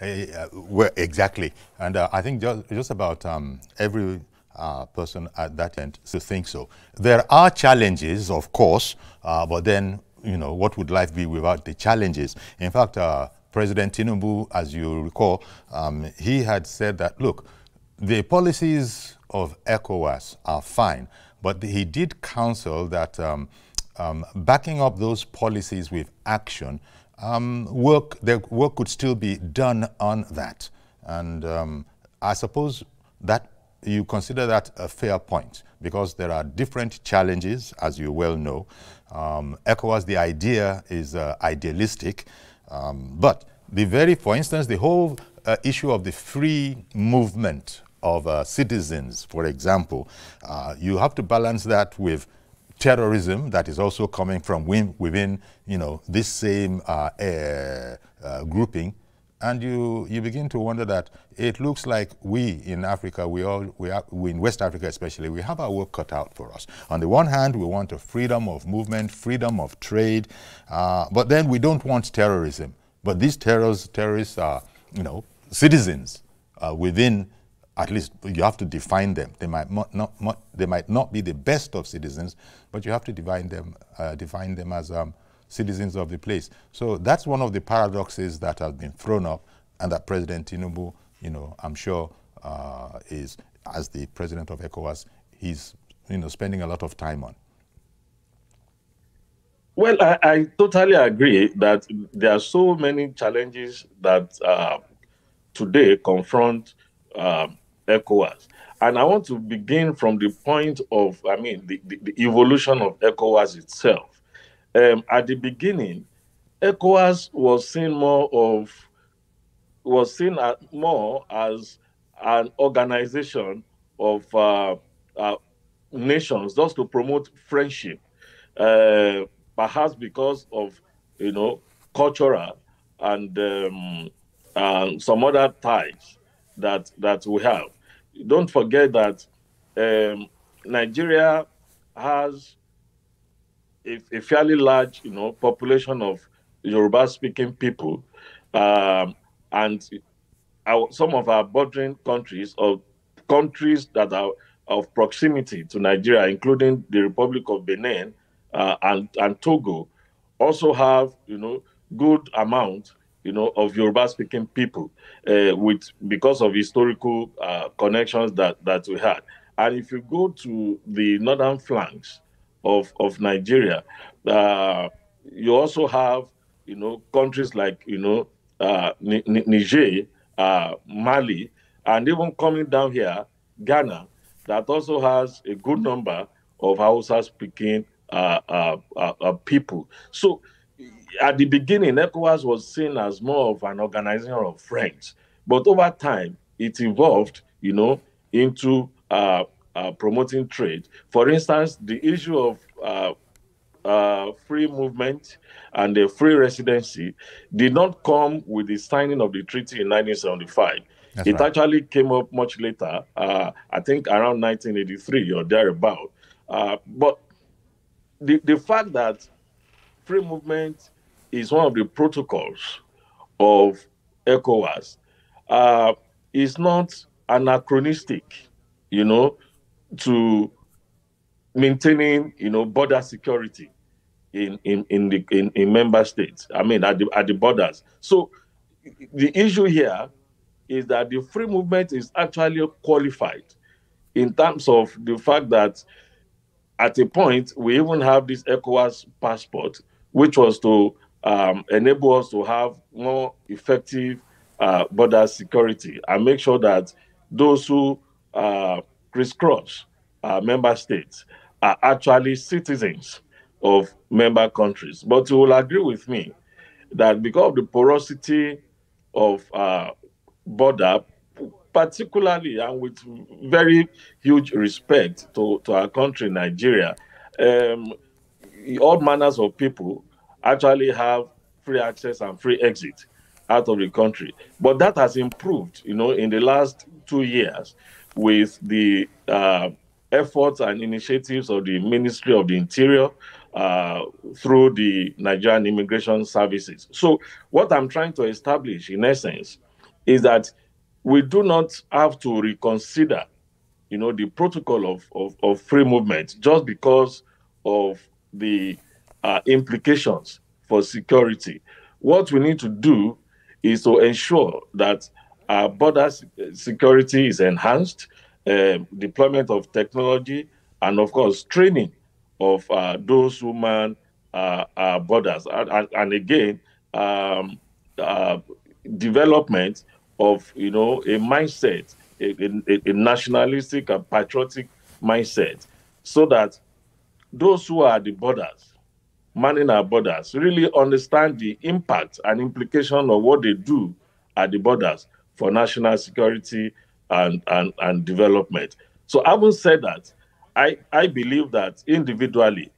Well, exactly. And I think just about every person at that end to think so. There are challenges, of course, but then, you know, what would life be without the challenges? In fact, President Tinubu, as you recall, he had said that, look, the policies of ECOWAS are fine, but he did counsel that backing up those policies with action, work could still be done on that. And I suppose that you consider that a fair point, because there are different challenges, as you well know. ECOWAS, the idea is idealistic, but for instance, the whole issue of the free movement of citizens, for example, you have to balance that with terrorism that is also coming from within, you know, this same grouping, and you begin to wonder that it looks like we in Africa, we in West Africa especially, we have our work cut out for us. On the one hand, we want a freedom of movement, freedom of trade, but then we don't want terrorism. But these terrorists are, you know, citizens within. At least you have to define them. They might not be the best of citizens, but you have to define them as citizens of the place. So that's one of the paradoxes that has been thrown up, and that President Tinubu, you know, I'm sure is, as the president of ECOWAS, he's, you know, spending a lot of time on. Well, I totally agree that there are so many challenges that today confront ECOWAS. And I want to begin from the point of, I mean, the evolution of ECOWAS itself. At the beginning, ECOWAS was seen more as an organization of nations, just to promote friendship, perhaps because of, you know, cultural and some other ties that we have. Don't forget that Nigeria has a fairly large, you know, population of Yoruba-speaking people, and some of our bordering countries, or countries that are of proximity to Nigeria, including the Republic of Benin and Togo, also have, you know, good amount, you know, of Yoruba-speaking people, because of historical connections that we had. And if you go to the northern flanks of Nigeria, you also have, you know, countries like, you know, Niger, Mali, and even coming down here, Ghana, that also has a good number of Hausa-speaking people. So at the beginning, ECOWAS was seen as more of an organization of friends, but over time, it evolved, you know, into promoting trade. For instance, the issue of free movement and the free residency did not come with the signing of the treaty in 1975. That's it right. Actually came up much later, I think around 1983 or thereabout. But the fact that free movement is one of the protocols of ECOWAS is not anachronistic, you know, to maintaining, you know, border security in member states. I mean, at the borders. So the issue here is that the free movement is actually qualified in terms of the fact that at a point we even have this ECOWAS passport, which was to enable us to have more effective border security and make sure that those who crisscross member states are actually citizens of member countries. But you will agree with me that because of the porosity of border, particularly and with very huge respect to our country, Nigeria, all manners of people actually have free access and free exit out of the country. But that has improved, you know, in the last 2 years with the efforts and initiatives of the Ministry of the Interior through the Nigerian Immigration Services. So what I'm trying to establish, in essence, is that we do not have to reconsider, the protocol of free movement just because of the implications for security. What we need to do is to ensure that our border security is enhanced, deployment of technology, and of course, training of those who man our borders. And again, um, uh, development of a mindset, a nationalistic and patriotic mindset, so that those who are at the borders, manning our borders, really understand the impact and implication of what they do at the borders for national security and development. So having said that, I believe that individually,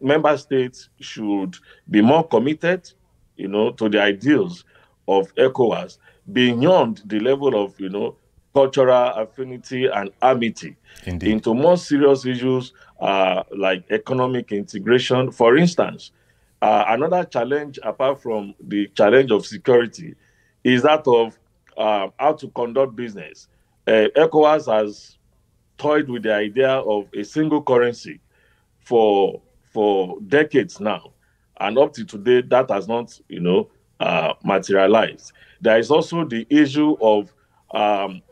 member states should be more committed, to the ideals of ECOWAS beyond the level of, cultural affinity and amity, Indeed. into more serious issues like economic integration. For instance, another challenge apart from the challenge of security is that of how to conduct business. ECOWAS has toyed with the idea of a single currency for decades now, and up to today, that has not, materialized. There is also the issue of um,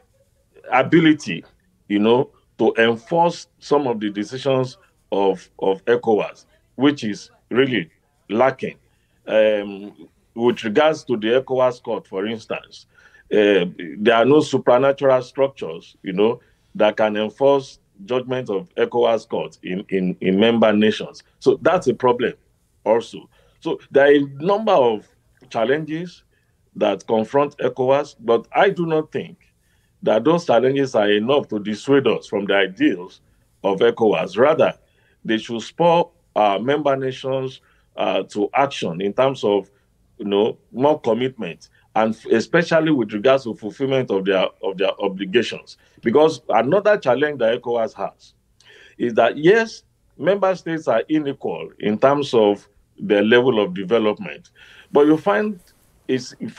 ability, to enforce some of the decisions of ECOWAS, which is really lacking. With regards to the ECOWAS court, for instance, there are no supernatural structures, that can enforce judgment of ECOWAS court in member nations. So that's a problem also. So there are a number of challenges that confront ECOWAS, but I do not think that those challenges are enough to dissuade us from the ideals of ECOWAS. Rather, they should spur member nations to action in terms of, more commitment, and especially with regards to fulfillment of their obligations. Because another challenge that ECOWAS has is that, yes, member states are unequal in terms of their level of development, but you find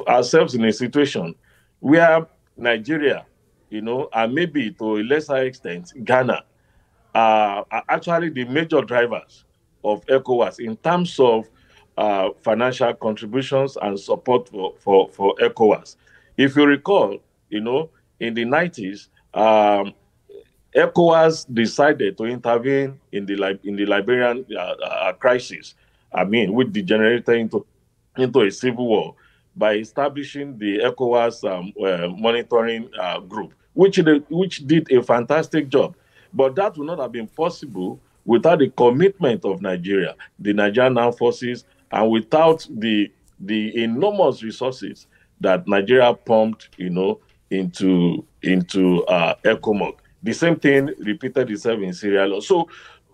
ourselves in a situation where Nigeria, and maybe to a lesser extent Ghana, are actually the major drivers of ECOWAS in terms of financial contributions and support for ECOWAS. If you recall, in the 90s, ECOWAS decided to intervene in the Liberian crisis. I mean, which degenerated into a civil war by establishing the ECOWAS monitoring group, which did a fantastic job. But that would not have been possible without the commitment of Nigeria, the Nigerian armed forces, and without the enormous resources that Nigeria pumped, into ECOMOG. The same thing repeated itself in Sierra Leone. So,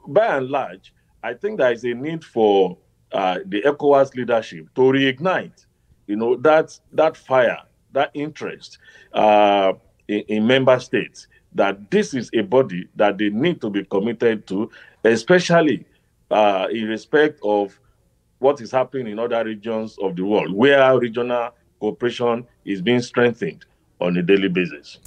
by and large, I think there is a need for the ECOWAS leadership to reignite, that fire, that interest in member states, that this is a body that they need to be committed to, especially in respect of what is happening in other regions of the world, where regional cooperation is being strengthened on a daily basis.